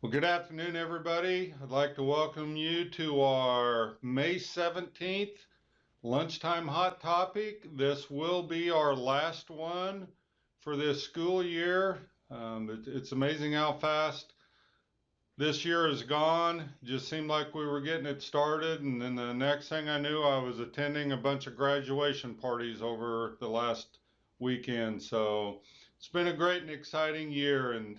Well, good afternoon, everybody. I'd like to welcome you to our May 17th Lunchtime Hot Topic. This will be our last one for this school year. It's amazing how fast this year is gone. Just seemed like we were getting it started, and then the next thing I knew, I was attending a bunch of graduation parties over the last weekend. So it's been a great and exciting year, and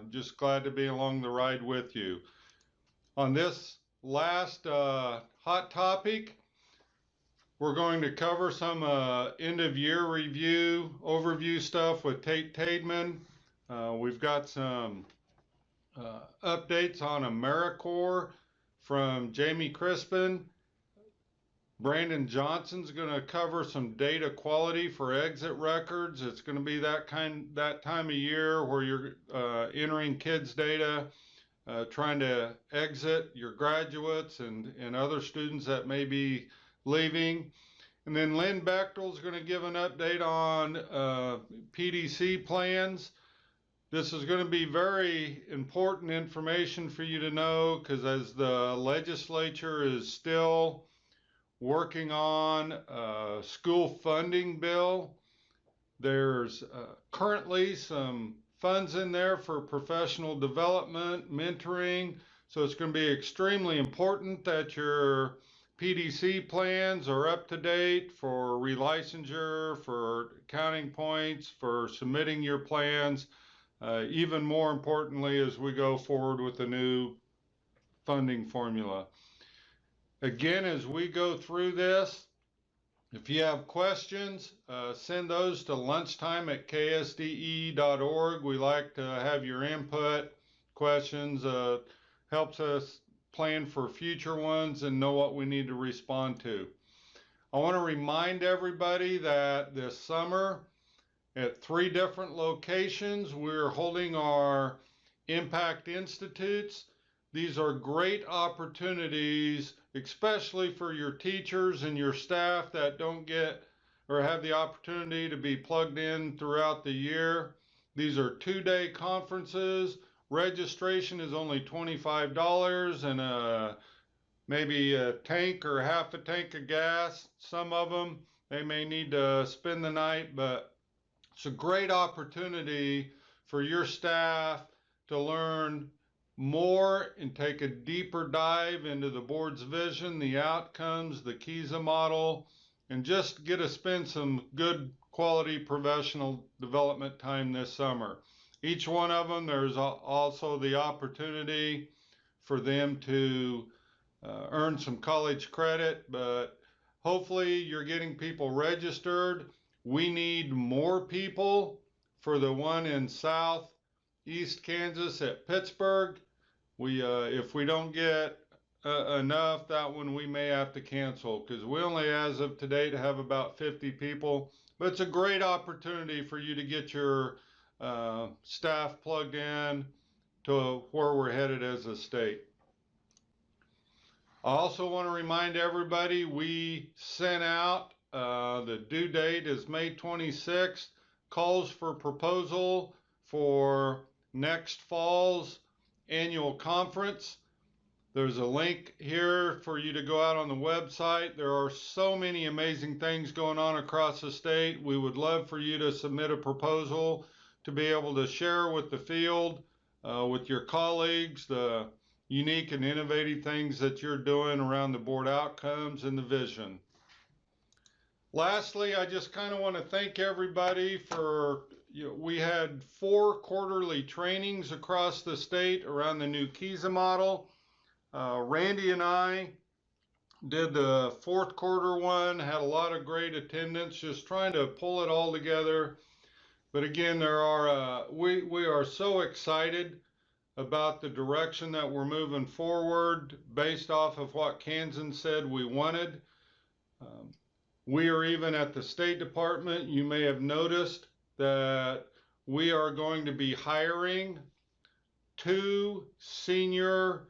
just glad to be along the ride with you. On this last hot topic, we're going to cover some end of year review, overview stuff with Tate Toedman. We've got some updates on Americorps from Jamie Crispin. Branden Johnson's going to cover some data quality for exit records. It's going to be that time of year where you're entering kids' data, trying to exit your graduates and other students that may be leaving. And then Lynn Bechtel is going to give an update on PDC plans. This is going to be very important information for you to know, because as the legislature is still working on a school funding bill, there's currently some funds in there for professional development, mentoring. So it's going to be extremely important that your PDC plans are up to date for relicensure, for counting points, for submitting your plans. Even more importantly, as we go forward with the new funding formula. Again, as we go through this, if you have questions, send those to lunchtime@ksde.org. We like to have your input, questions, helps us plan for future ones and know what we need to respond to. I want to remind everybody that this summer, at 3 different locations, we're holding our Impact Institutes. These are great opportunities, especially for your teachers and your staff that don't get or have the opportunity to be plugged in throughout the year. These are 2-day conferences. Registration is only $25 and maybe a tank or half a tank of gas. Some of them, they may need to spend the night, but it's a great opportunity for your staff to learn more and take a deeper dive into the board's vision, the outcomes, the KISA model, and just get to spend some good quality professional development time this summer. Each one of them, there's also the opportunity for them to earn some college credit, but hopefully you're getting people registered. We need more people for the one in southeast Kansas at Pittsburgh. If we don't get enough, that one we may have to cancel, because we only, as of today, to have about 50 people. But it's a great opportunity for you to get your staff plugged in to where we're headed as a state. I also want to remind everybody we sent out, the due date is May 26th, calls for proposal for next fall's annual conference. There's a link here for you to go out on the website. There are so many amazing things going on across the state. We would love for you to submit a proposal to be able to share with the field, with your colleagues, the unique and innovative things that you're doing around the board outcomes and the vision. Lastly, I just kind of want to thank everybody for, we had 4 quarterly trainings across the state around the new KISA model. Randy and I did the 4th quarter one, had a lot of great attendance, just trying to pull it all together. But again, we are so excited about the direction that we're moving forward based off of what Kansas said we wanted. We are even at the State Department. You may have noticed that we are going to be hiring 2 senior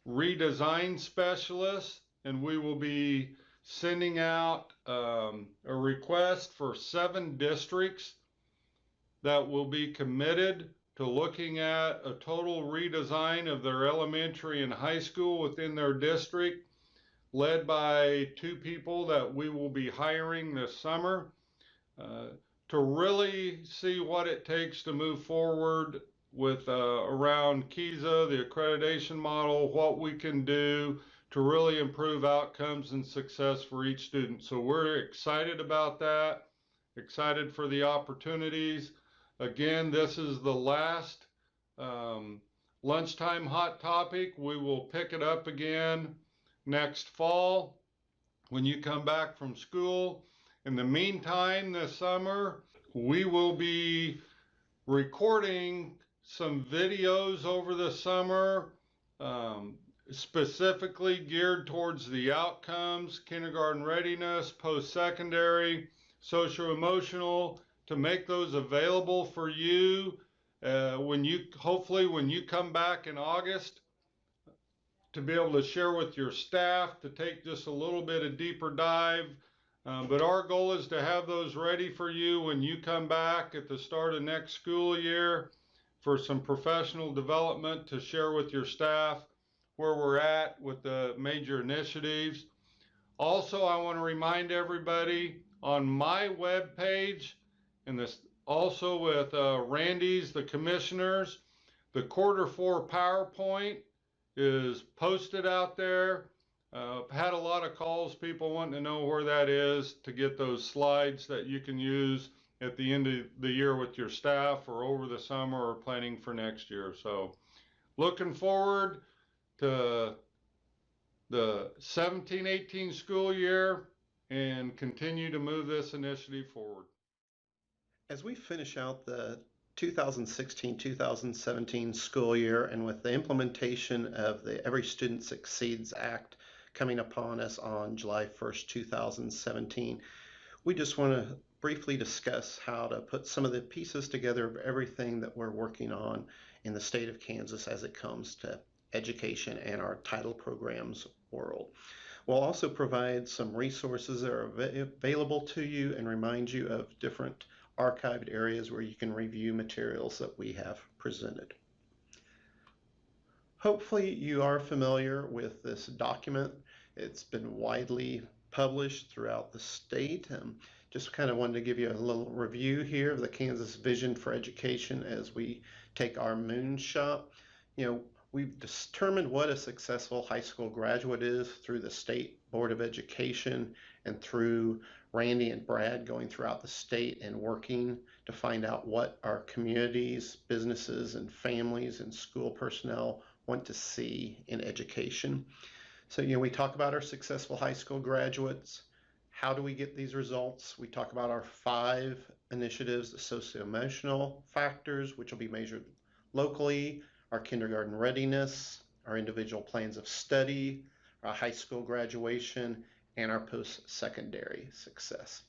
redesign specialists, and we will be sending out a request for 7 districts that will be committed to looking at a total redesign of their elementary and high school within their district, led by two people that we will be hiring this summer to really see what it takes to move forward with around KISA, the accreditation model, what we can do to really improve outcomes and success for each student. So we're excited about that, excited for the opportunities. Again, this is the last Lunchtime Hot Topic. We will pick it up again next fall when you come back from school. In the meantime, this summer, we will be recording some videos over the summer, specifically geared towards the outcomes, kindergarten readiness, post-secondary, social-emotional, to make those available for you hopefully when you come back in August, to be able to share with your staff, to take just a little bit of deeper dive. But our goal is to have those ready for you when you come back at the start of next school year for some professional development to share with your staff where we're at with the major initiatives. Also, I want to remind everybody on my web page, and this also with Randy's, the commissioners, the Q4 PowerPoint is posted out there. Had a lot of calls, people wanting to know where that is to get those slides that you can use at the end of the year with your staff or over the summer or planning for next year. So looking forward to the 17-18 school year and continue to move this initiative forward. As we finish out the 2016-2017 school year, and with the implementation of the Every Student Succeeds Act coming upon us on July 1st, 2017, we just want to briefly discuss how to put some of the pieces together of everything that we're working on in the state of Kansas as it comes to education and our title programs world. We'll also provide some resources that are available to you and remind you of different archived areas where you can review materials that we have presented. Hopefully you are familiar with this document. It's been widely published throughout the state. Just kind of wanted to give you a little review here of the Kansas Vision for Education as we take our moonshot. We've determined what a successful high school graduate is through the State Board of Education and through Randy and Brad going throughout the state and working to find out what our communities, businesses, and families and school personnel want to see in education. So, we talk about our successful high school graduates. How do we get these results? We talk about our 5 initiatives, the socio-emotional factors, which will be measured locally, our kindergarten readiness, our individual plans of study, our high school graduation, and our post-secondary success.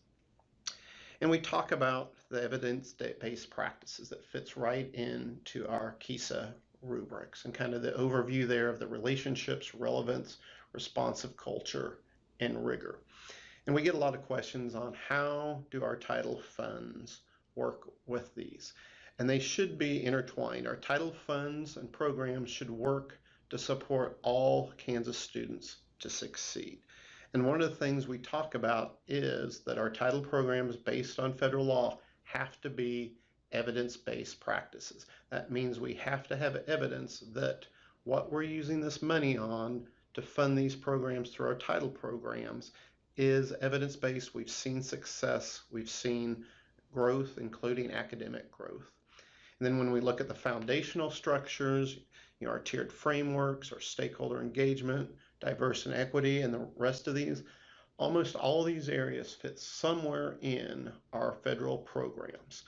And we talk about the evidence-based practices that fits right into our KISA rubrics and kind of the overview there of the relationships, relevance, responsive culture, and rigor. And we get a lot of questions on how do our title funds work with these. And they should be intertwined. Our title funds and programs should work to support all Kansas students to succeed. And one of the things we talk about is that our title programs based on federal law have to be evidence-based practices. That means we have to have evidence that what we're using this money on to fund these programs through our title programs is evidence-based. We've seen success, we've seen growth, including academic growth. And then when we look at the foundational structures, our tiered frameworks, our stakeholder engagement, diversity and equity, and the rest of these, almost all of these areas fit somewhere in our federal programs.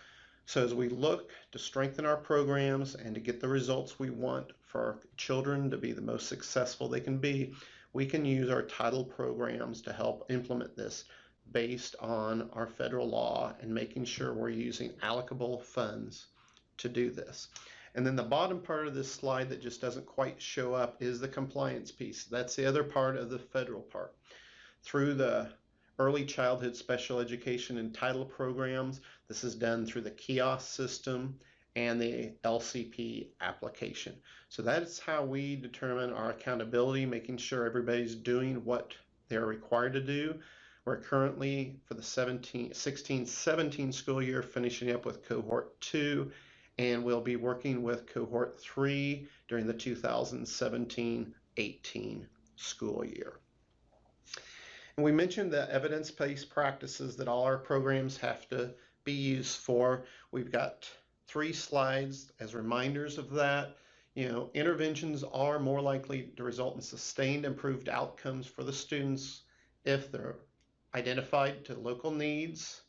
So as we look to strengthen our programs and to get the results we want for our children to be the most successful they can be, we can use our title programs to help implement this based on our federal law and making sure we're using allocable funds to do this. And then the bottom part of this slide that just doesn't quite show up is the compliance piece. That's the other part of the federal part. Through the early childhood special education and title programs, this is done through the kiosk system and the LCP application. So that's how we determine our accountability, making sure everybody's doing what they're required to do. We're currently, for the 16-17 school year, finishing up with cohort 2, and we'll be working with cohort 3 during the 2017-18 school year. And we mentioned the evidence-based practices that all our programs have to be used for. We've got 3 slides as reminders of that. Interventions are more likely to result in sustained improved outcomes for the students if they're identified to local needs,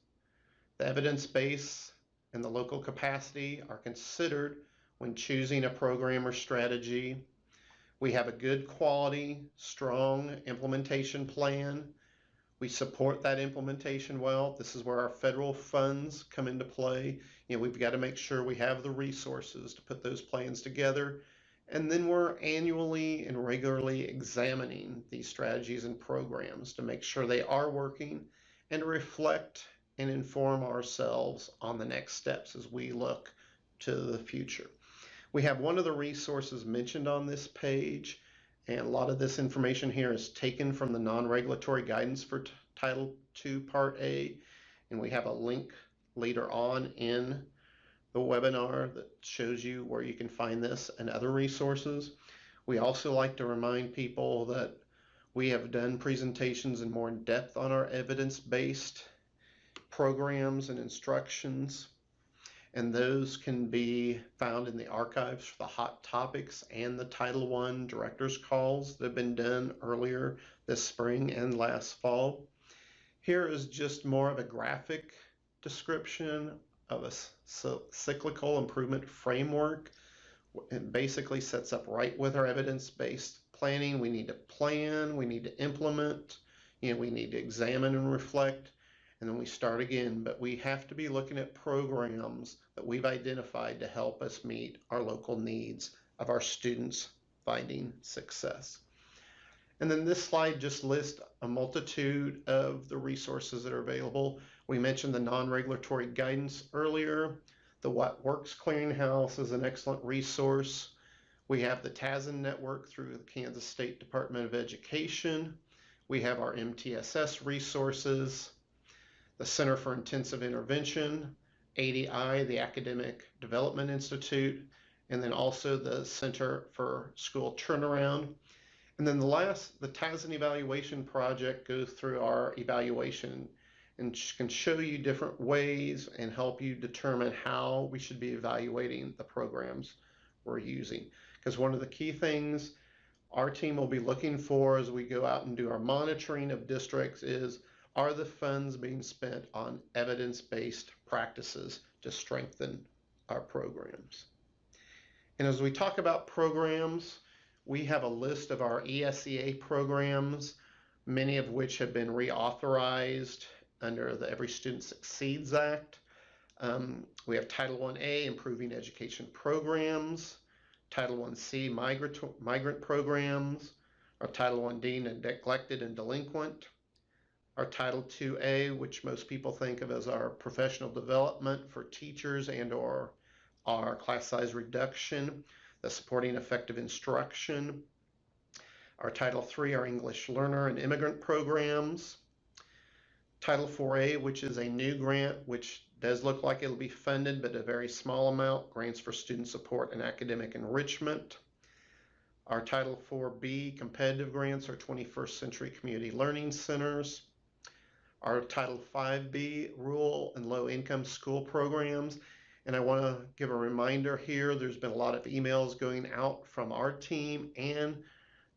the evidence base and the local capacity are considered when choosing a program or strategy. We have a good quality, strong implementation plan. We support that implementation well. This is where our federal funds come into play. We've got to make sure we have the resources to put those plans together. And then we're annually and regularly examining these strategies and programs to make sure they are working and reflect and inform ourselves on the next steps as we look to the future. We have one of the resources mentioned on this page, and a lot of this information here is taken from the non-regulatory guidance for Title II Part A, and we have a link later on in the webinar that shows you where you can find this and other resources. We also like to remind people that we have done presentations in more in depth on our evidence-based programs and instructions, and those can be found in the archives for the Hot Topics and the Title I director's calls that have been done earlier this spring and last fall. Here is just more of a graphic description of a cyclical improvement framework. It basically sets up right with our evidence-based planning. We need to plan, we need to implement, we need to examine and reflect, and then we start again. But we have to be looking at programs that we've identified to help us meet our local needs of our students finding success. And then this slide just lists a multitude of the resources that are available. We mentioned the non-regulatory guidance earlier. The What Works Clearinghouse is an excellent resource. We have the TASN network through the Kansas State Department of Education. We have our MTSS resources, the Center for Intensive Intervention, ADI, the Academic Development Institute, and then also the Center for School Turnaround. And then the TASN evaluation project goes through our evaluation and can show you different ways and help you determine how we should be evaluating the programs we're using. Because one of the key things our team will be looking for as we go out and do our monitoring of districts is, are the funds being spent on evidence-based practices to strengthen our programs? And as we talk about programs, we have a list of our ESEA programs, many of which have been reauthorized under the Every Student Succeeds Act. We have Title 1A, Improving Education Programs, Title 1C, Migrant Programs, our Title 1D, Neglected and Delinquent, our Title 2A, which most people think of as our professional development for teachers and or our class size reduction, the Supporting Effective Instruction, our Title III, our English Learner and Immigrant Programs, Title 4A, which is a new grant, which does look like it'll be funded, but a very small amount, grants for student support and academic enrichment. Our Title 4B competitive grants are 21st Century Community Learning Centers. Our Title 5B rural and low income school programs. And I want to give a reminder here, there's been a lot of emails going out from our team and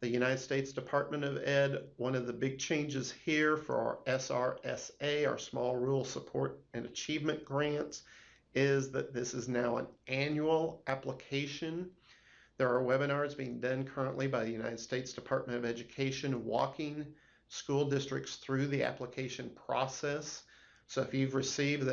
the United States Department of Ed. One of the big changes here for our SRSA, our Small Rural Support and Achievement Grants, is that this is now an annual application. There are webinars being done currently by the United States Department of Education walking school districts through the application process. So if you've received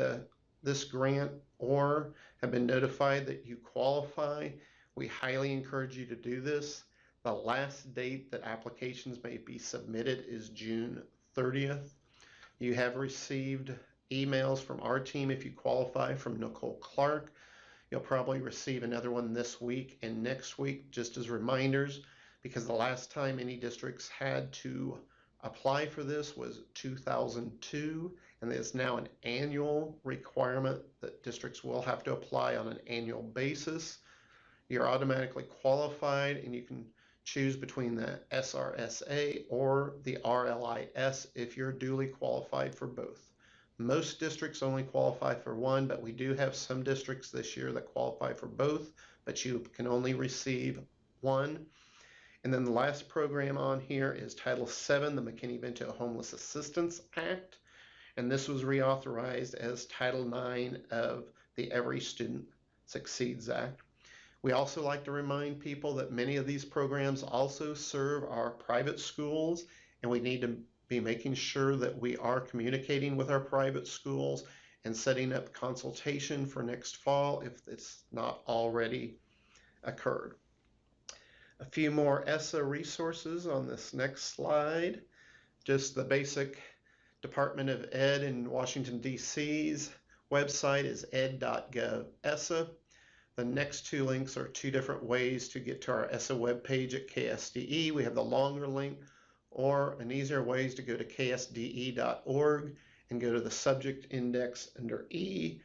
this grant or have been notified that you qualify, we highly encourage you to do this. The last date that applications may be submitted is June 30th. You have received emails from our team if you qualify from Nicole Clark. You'll probably receive another one this week and next week, just as reminders, because the last time any districts had to apply for this was 2002, and it's now an annual requirement that districts will have to apply on an annual basis. You're automatically qualified, and you can choose between the SRSA or the RLIS if you're duly qualified for both. Most districts only qualify for one, but we do have some districts this year that qualify for both, but you can only receive one. And then the last program on here is Title VII, the McKinney-Vento Homeless Assistance Act, and this was reauthorized as Title IX of the Every Student Succeeds Act. We also like to remind people that many of these programs also serve our private schools, and we need to be making sure that we are communicating with our private schools and setting up consultation for next fall if it's not already occurred. A few more ESSA resources on this next slide. Just the basic Department of Ed in Washington, D.C.'s website is ed.gov ESSA. The next two links are two different ways to get to our ESSA webpage at KSDE. We have the longer link, or an easier way is to go to ksde.org and go to the subject index under E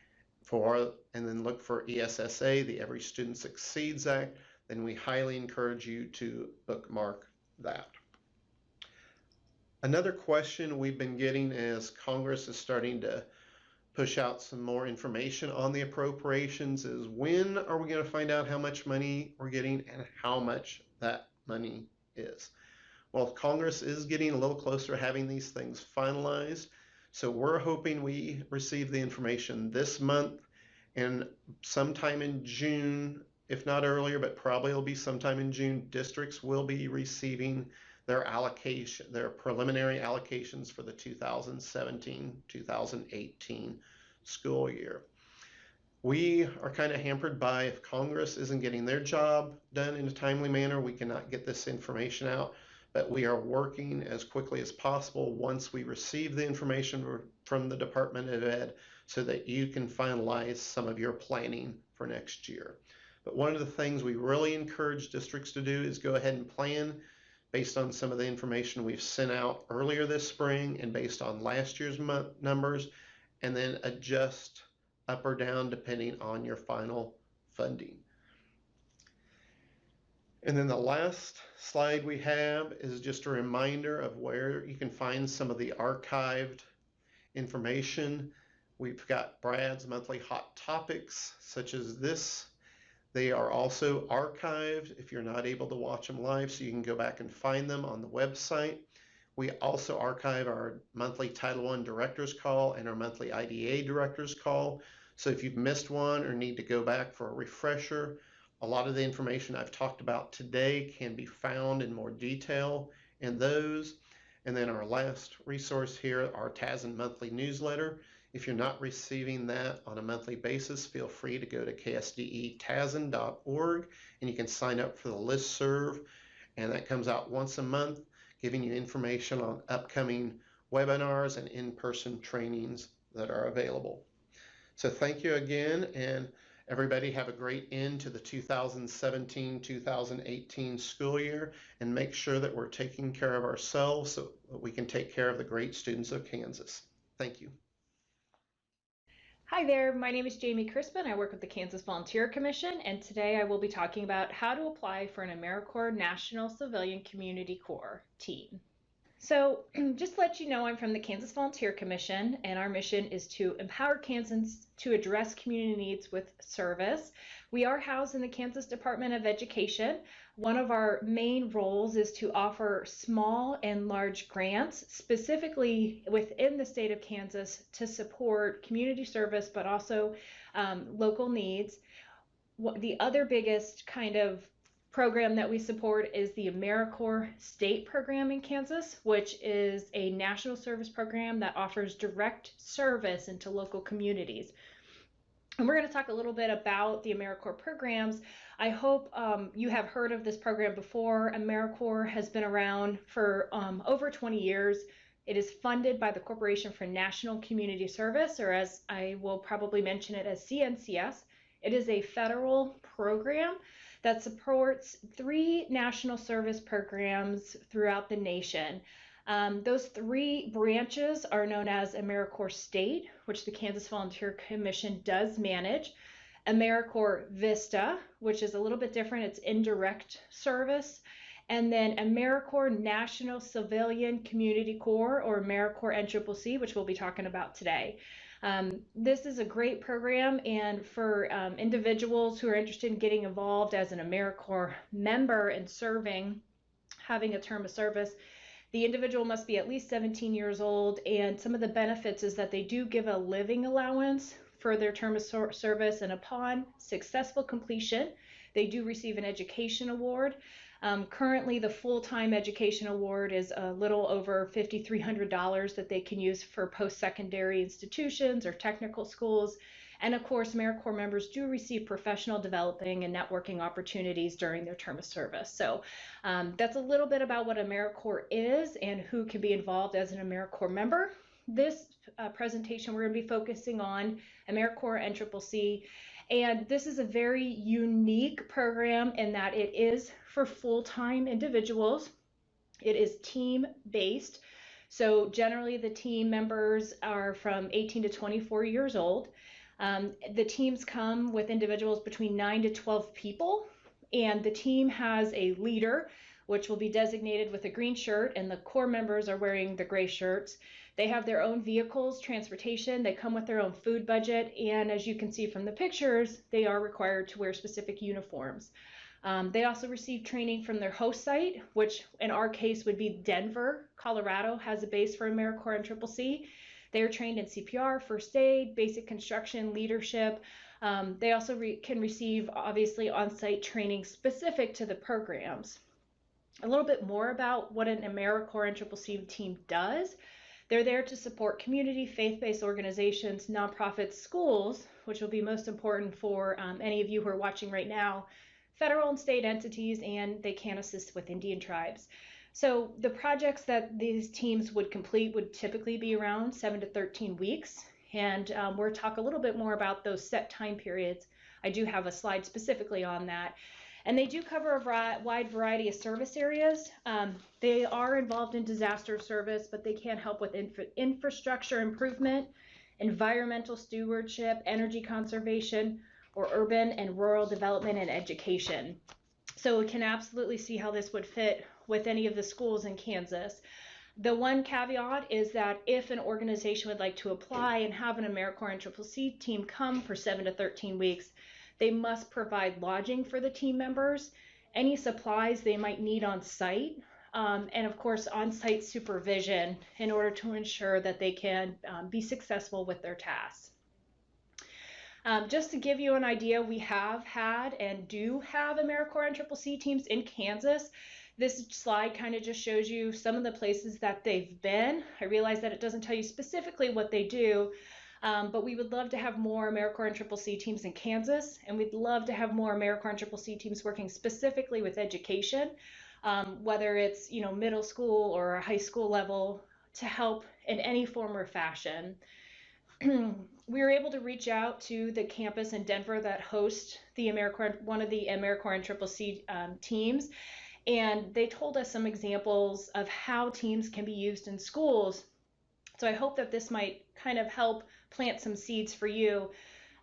and then look for ESSA, the Every Student Succeeds Act. Then we highly encourage you to bookmark that. Another question we've been getting as Congress is starting to push out some more information on the appropriations is, when are we going to find out how much money we're getting and how much that money is? Well, Congress is getting a little closer to having these things finalized, so we're hoping we receive the information this month, and sometime in June, if not earlier, but probably it'll be sometime in June, districts will be receiving their preliminary allocations for the 2017-2018 school year. We are kind of hampered by, if Congress isn't getting their job done in a timely manner, we cannot get this information out, but we are working as quickly as possible once we receive the information from the Department of Ed so that you can finalize some of your planning for next year. But one of the things we really encourage districts to do is go ahead and plan based on some of the information we've sent out earlier this spring and based on last year's numbers, and then adjust up or down depending on your final funding. And then the last slide we have is just a reminder of where you can find some of the archived information. We've got Brad's monthly hot topics, such as this. They are also archived if you're not able to watch them live, so you can go back and find them on the website. We also archive our monthly Title I Director's Call and our monthly IDA Director's Call. So if you've missed one or need to go back for a refresher, a lot of the information I've talked about today can be found in more detail in those. And then our last resource here, our TASN monthly newsletter. If you're not receiving that on a monthly basis, feel free to go to ksdetasn.org and you can sign up for the listserv, and that comes out once a month, giving you information on upcoming webinars and in-person trainings that are available. So thank you again, and everybody have a great end to the 2017-2018 school year, and make sure that we're taking care of ourselves so that we can take care of the great students of Kansas. Thank you. Hi there, my name is Jamie Crispin. I work with the Kansas Volunteer Commission, and today I will be talking about how to apply for an Americorps National Civilian Community Corps team. So just to let you know, I'm from the Kansas Volunteer Commission, and our mission is to empower Kansans to address community needs with service. We are housed in the Kansas Department of Education. One of our main roles is to offer small and large grants, specifically within the state of Kansas, to support community service, but also local needs. The other biggest kind of program that we support is the Americorps State Program in Kansas, which is a national service program that offers direct service into local communities. And we're going to talk a little bit about the Americorps programs. I hope you have heard of this program before. Americorps has been around for over 20 years. It is funded by the Corporation for National Community Service, or as I will probably mention it as CNCS. It is a federal program that supports 3 national service programs throughout the nation. Those 3 branches are known as Americorps State, which the Kansas Volunteer Commission does manage, Americorps Vista, which is a little bit different, it's indirect service, and then Americorps National Civilian Community Corps, or Americorps NCCC, which we'll be talking about today. This is a great program, and for individuals who are interested in getting involved as an Americorps member and serving, having a term of service, the individual must be at least 17 years old, and some of the benefits is that they do give a living allowance for their term of service, and upon successful completion, they do receive an education award. Currently, the full-time education award is a little over $5,300 that they can use for post-secondary institutions or technical schools. And of course, Americorps members do receive professional developing and networking opportunities during their term of service. So that's a little bit about what Americorps is and who can be involved as an Americorps member. This presentation, we're going to be focusing on Americorps NCCC, and this is a very unique program in that it is for full-time individuals. It is team-based, so generally the team members are from 18 to 24 years old. The teams come with individuals between 9 to 12 people, and the team has a leader, which will be designated with a green shirt, and the core members are wearing the gray shirts. They have their own vehicles, transportation, they come with their own food budget, and as you can see from the pictures, they are required to wear specific uniforms. They also receive training from their host site, which in our case would be Denver, Colorado, has a base for Americorps NCCC. They are trained in CPR, first aid, basic construction, leadership. They also can receive, obviously, on-site training specific to the programs. A little bit more about what an Americorps NCCC team does. They're there to support community, faith-based organizations, nonprofits, schools, which will be most important for any of you who are watching right now, federal and state entities, and they can assist with Indian tribes. So the projects that these teams would complete would typically be around 7 to 13 weeks, and we'll talk a little bit more about those set time periods. I do have a slide specifically on that. And they do cover a wide variety of service areas. They are involved in disaster service, but they can help with infrastructure improvement, environmental stewardship, energy conservation, or urban and rural development and education. So we can absolutely see how this would fit with any of the schools in Kansas. The one caveat is that if an organization would like to apply and have an Americorps NCCC team come for 7 to 13 weeks, they must provide lodging for the team members, any supplies they might need on site, and of course on-site supervision in order to ensure that they can be successful with their tasks. Just to give you an idea, we have had and do have Americorps NCCC teams in Kansas. This slide kind of just shows you some of the places that they've been. I realize that it doesn't tell you specifically what they do, but we would love to have more Americorps NCCC teams in Kansas, and we'd love to have more Americorps NCCC teams working specifically with education, whether it's middle school or high school level, to help in any form or fashion. We were able to reach out to the campus in Denver that hosts the one of the Americorps NCCC teams, and they told us some examples of how teams can be used in schools. So I hope that this might kind of help plant some seeds for you.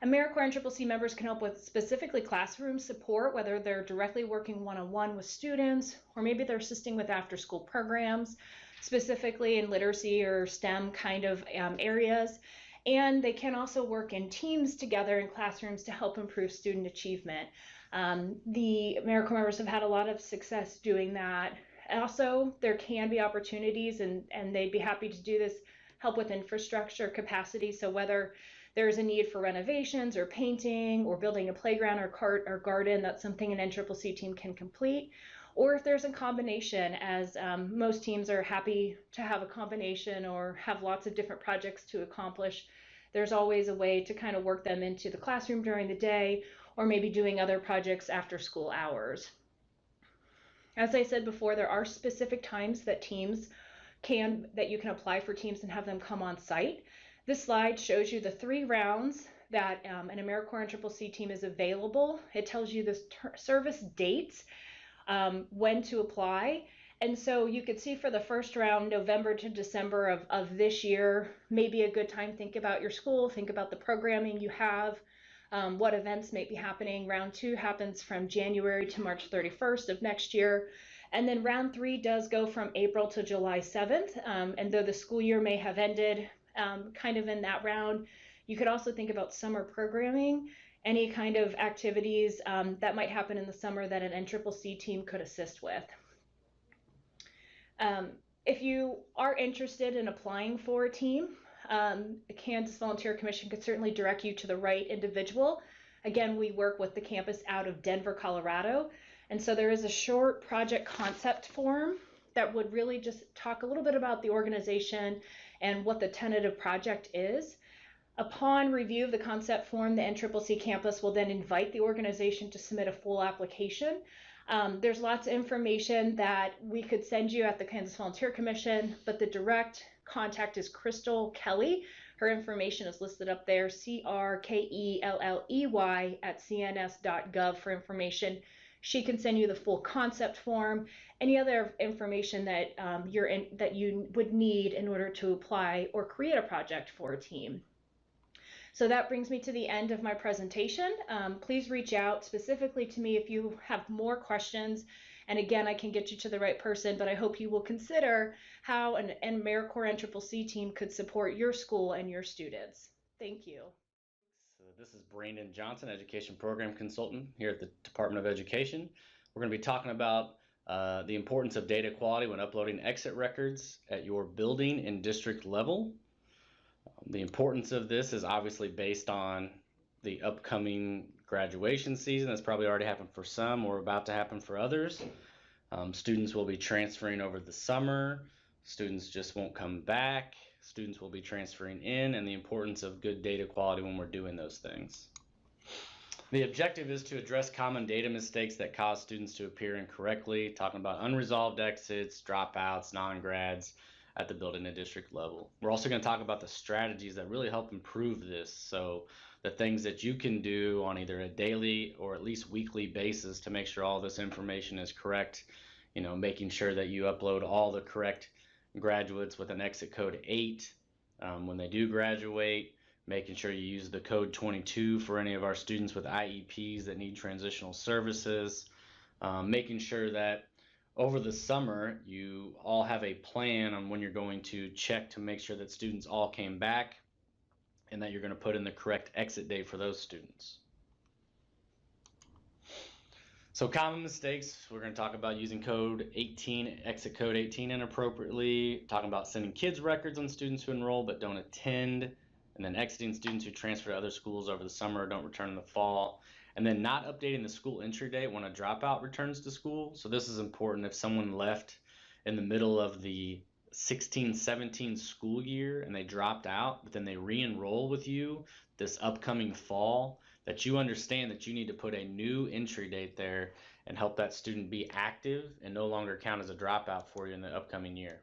Americorps NCCC members can help with specifically classroom support, whether they're directly working one-on-one with students, or maybe they're assisting with after-school programs, specifically in literacy or STEM kind of areas. And they can also work in teams together in classrooms to help improve student achievement. The Americorps members have had a lot of success doing that. Also, there can be opportunities, and they'd be happy to do this, help with infrastructure capacity. So whether there's a need for renovations or painting or building a playground or cart or garden, that's something an NCCC team can complete. Or if there's a combination, as most teams are happy to have a combination or have lots of different projects to accomplish, there's always a way to kind of work them into the classroom during the day, or maybe doing other projects after school hours. As I said before, there are specific times that you can apply for teams and have them come on site. This slide shows you the 3 rounds that an Americorps Cccc team is available. It tells you the service dates, when to apply. And so you could see for the first round, November to December of this year, maybe a good time. Think about your school, think about the programming you have, what events may be happening. Round 2 happens from January to March 31st of next year. And then round 3 does go from April to July 7th. And though the school year may have ended kind of in that round, you could also think about summer programming, any kind of activities that might happen in the summer that an NCCC team could assist with. If you are interested in applying for a team, the Kansas Volunteer Commission could certainly direct you to the right individual. Again, we work with the campus out of Denver, Colorado. And so there is a short project concept form that would really just talk a little bit about the organization and what the tentative project is. Upon review of the concept form, the NCCC campus will then invite the organization to submit a full application. There's lots of information that we could send you at the Kansas Volunteer Commission, but the direct contact is Crystal Kelly. Her information is listed up there, CRKELLEY at cns.gov for information. She can send you the full concept form, any other information that that you would need in order to apply or create a project for a team. So that brings me to the end of my presentation. Please reach out specifically to me if you have more questions. And again, I can get you to the right person, but I hope you will consider how an Americorps NCCC team could support your school and your students. Thank you. So this is Branden Johnson, Education Program Consultant here at the Department of Education. We're going to be talking about the importance of data quality when uploading exit records at your building and district level. The importance of this is obviously based on the upcoming graduation season. That's probably already happened for some or about to happen for others. Students will be transferring over the summer. Students just won't come back. Students will be transferring in, and the importance of good data quality when we're doing those things. The objective is to address common data mistakes that cause students to appear incorrectly, talking about unresolved exits, dropouts, non-grads at the building and district level. We're also going to talk about the strategies that really help improve this. So the things that you can do on either a daily or at least weekly basis to make sure all this information is correct. You know, making sure that you upload all the correct graduates with an exit code 8 when they do graduate, making sure you use the code 22 for any of our students with IEPs that need transitional services, making sure that over the summer, you all have a plan on when you're going to check to make sure that students all came back and that you're going to put in the correct exit date for those students. So common mistakes, we're going to talk about using code 18, exit code 18 inappropriately, talking about sending kids records on students who enroll but don't attend, and then exiting students who transfer to other schools over the summer or don't return in the fall. And then not updating the school entry date when a dropout returns to school. So this is important. If someone left in the middle of the 16-17 school year and they dropped out, but then they re-enroll with you this upcoming fall, that you understand that you need to put a new entry date there and help that student be active and no longer count as a dropout for you in the upcoming year.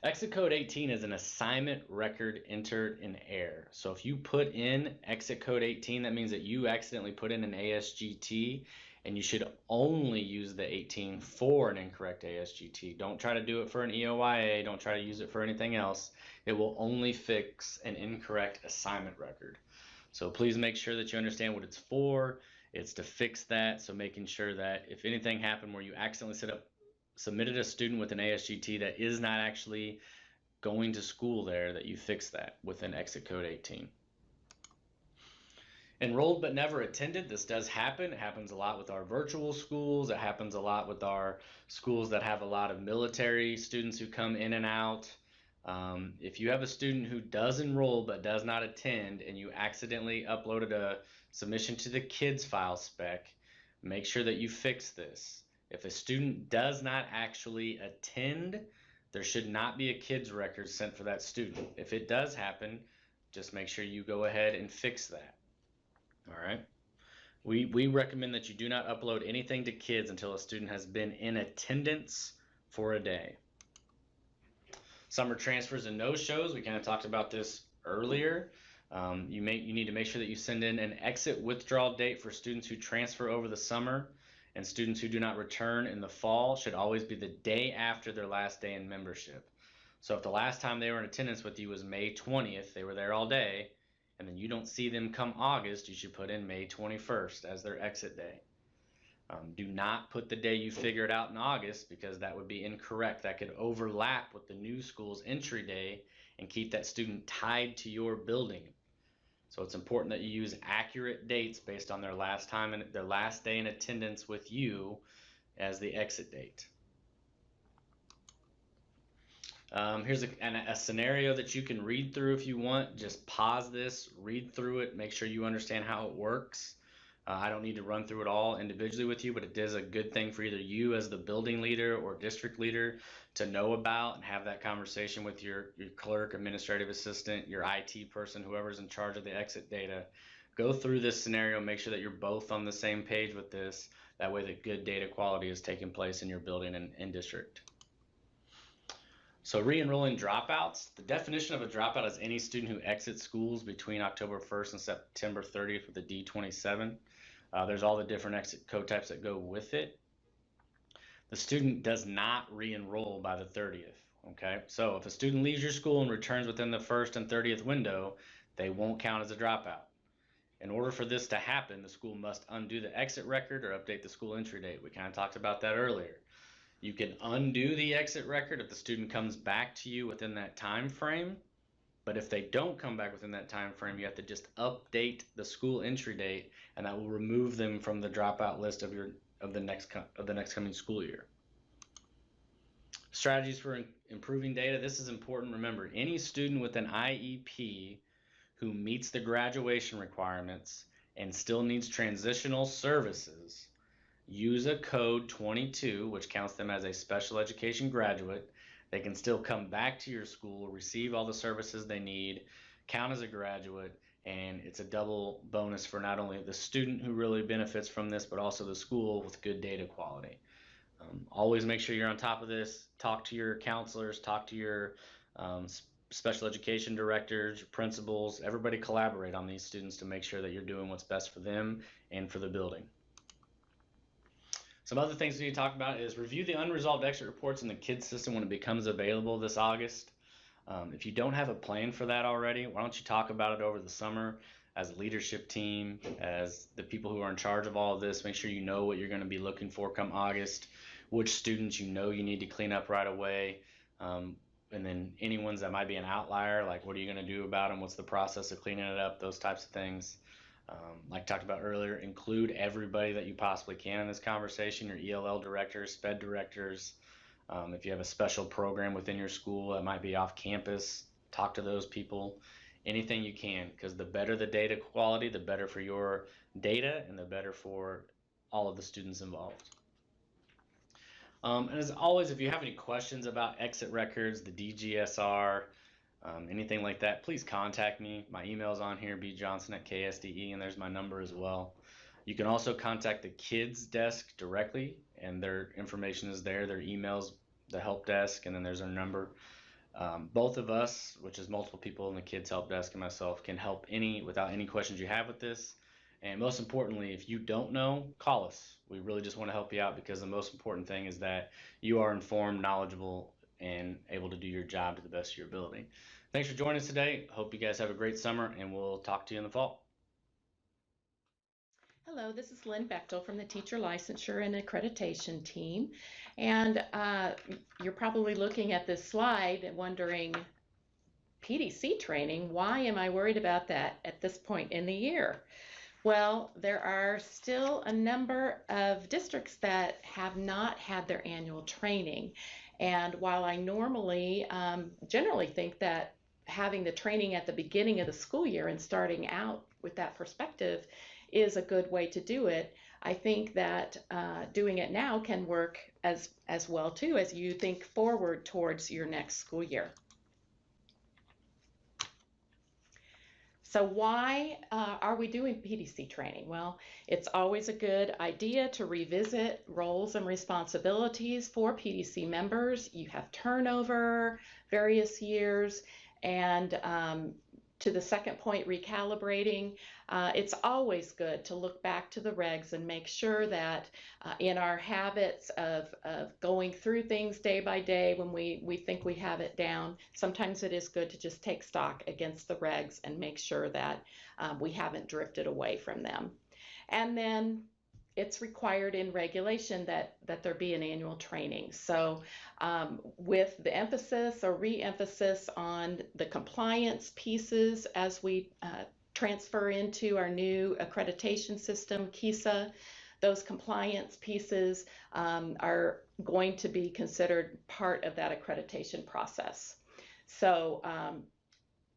Exit code 18 is an assignment record entered in error. So if you put in exit code 18, that means that you accidentally put in an ASGT, and you should only use the 18 for an incorrect ASGT. Don't try to do it for an EOIA. Don't try to use it for anything else. It will only fix an incorrect assignment record. So please make sure that you understand what it's for. It's to fix that. So making sure that if anything happened where you accidentally submitted a student with an ASGT that is not actually going to school there, that you fix that with an exit code 18. Enrolled but never attended. This does happen. It happens a lot with our virtual schools. It happens a lot with our schools that have a lot of military students who come in and out. If you have a student who does enroll but does not attend and you accidentally uploaded a submission to the kids file spec, make sure that you fix this. If a student does not actually attend, there should not be a kids record sent for that student. If it does happen, just make sure you go ahead and fix that. All right. We recommend that you do not upload anything to kids until a student has been in attendance for a day. Summer transfers and no-shows, we kind of talked about this earlier. You need to make sure that you send in an exit withdrawal date for students who transfer over the summer, and students who do not return in the fall should always be the day after their last day in membership. So if the last time they were in attendance with you was May 20th, they were there all day, and then you don't see them come August, you should put in May 21st as their exit day. Do not put the day you figured out in August, because that would be incorrect. That could overlap with the new school's entry day and keep that student tied to your building. So it's important that you use accurate dates based on their last day in attendance with you as the exit date. Here's a scenario that you can read through if you want. Just pause this, read through it, make sure you understand how it works. I don't need to run through it all individually with you, but it is a good thing for either you as the building leader or district leader to know about and have that conversation with your clerk, administrative assistant, your IT person, whoever's in charge of the exit data. Go through this scenario, make sure that you're both on the same page with this. That way the good data quality is taking place in your building and district. So re-enrolling dropouts. The definition of a dropout is any student who exits schools between October 1st and September 30th with a D27. There's all the different exit code types that go with it. The student does not re-enroll by the 30th. Okay, so if a student leaves your school and returns within the 1st and 30th window, they won't count as a dropout. In order for this to happen, the school must undo the exit record or update the school entry date. We kind of talked about that earlier. You can undo the exit record if the student comes back to you within that time frame, but if they don't come back within that time frame, you have to just update the school entry date, and that will remove them from the dropout list of the next coming school year. Strategies for improving data. This is important. Remember, any student with an IEP who meets the graduation requirements and still needs transitional services, use a code 22, which counts them as a special education graduate. They can still come back to your school, receive all the services they need, count as a graduate, and it's a double bonus for not only the student who really benefits from this, but also the school with good data quality. Always make sure you're on top of this. Talk to your counselors, talk to your special education directors, your principals. Everybody collaborate on these students to make sure that you're doing what's best for them and for the building. Some other things we need to talk about is review the unresolved exit reports in the KIDS system when it becomes available this August. If you don't have a plan for that already, why don't you talk about it over the summer as a leadership team, as the people who are in charge of all of this. Make sure you know what you're going to be looking for come August, which students you know you need to clean up right away, and then any ones that might be an outlier, like what are you going to do about them, what's the process of cleaning it up, those types of things. Like I talked about earlier, include everybody that you possibly can in this conversation, your ELL directors, SPED directors. If you have a special program within your school that might be off campus, talk to those people, anything you can, because the better the data quality, the better for your data and the better for all of the students involved. And as always, if you have any questions about exit records, the DGSR, anything like that, please contact me. My email's on here, bjohnson@KSDE, and there's my number as well. You can also contact the kids desk directly, and their information is there, their emails, the help desk, and then there's our number. Both of us, which is multiple people in the kids help desk and myself, can help without any questions you have with this. And most importantly, if you don't know, call us. We really just want to help you out, because the most important thing is that you are informed, knowledgeable, and able to do your job to the best of your ability. Thanks for joining us today. Hope you guys have a great summer, and we'll talk to you in the fall. Hello, this is Lynn Bechtel from the Teacher Licensure and Accreditation team. And you're probably looking at this slide and wondering, PDC training, why am I worried about that at this point in the year? Well, there are still a number of districts that have not had their annual training. And while I normally generally think that having the training at the beginning of the school year and starting out with that perspective is a good way to do it, I think that doing it now can work as well too, as you think forward towards your next school year. So why are we doing PDC training? Well, it's always a good idea to revisit roles and responsibilities for PDC members. You have turnover various years, and To the second point, recalibrating, it's always good to look back to the regs and make sure that in our habits of going through things day by day when we think we have it down, sometimes it is good to just take stock against the regs and make sure that we haven't drifted away from them. And then it's required in regulation that there be an annual training. So with the emphasis or re-emphasis on the compliance pieces as we transfer into our new accreditation system, KISA, those compliance pieces are going to be considered part of that accreditation process. So I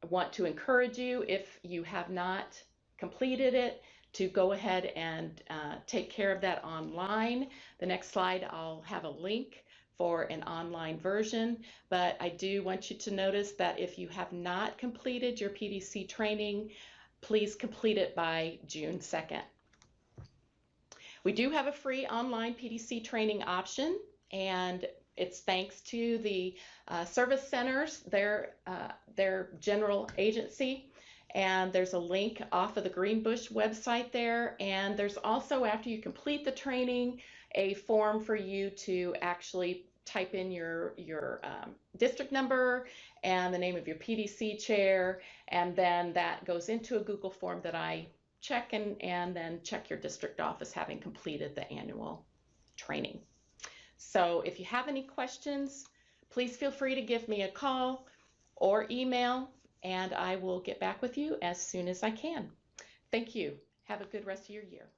want to encourage you, if you have not completed it, to go ahead and take care of that online. The next slide, I'll have a link for an online version, but I do want you to notice that if you have not completed your PDC training, please complete it by June 2nd. We do have a free online PDC training option, and it's thanks to the service centers, their general agency. And there's a link off of the Greenbush website there. And there's also, after you complete the training, a form for you to actually type in your district number and the name of your PDC chair. And then that goes into a Google form that I check and then check your district office having completed the annual training. So if you have any questions, please feel free to give me a call or email, and I will get back with you as soon as I can. Thank you. Have a good rest of your year.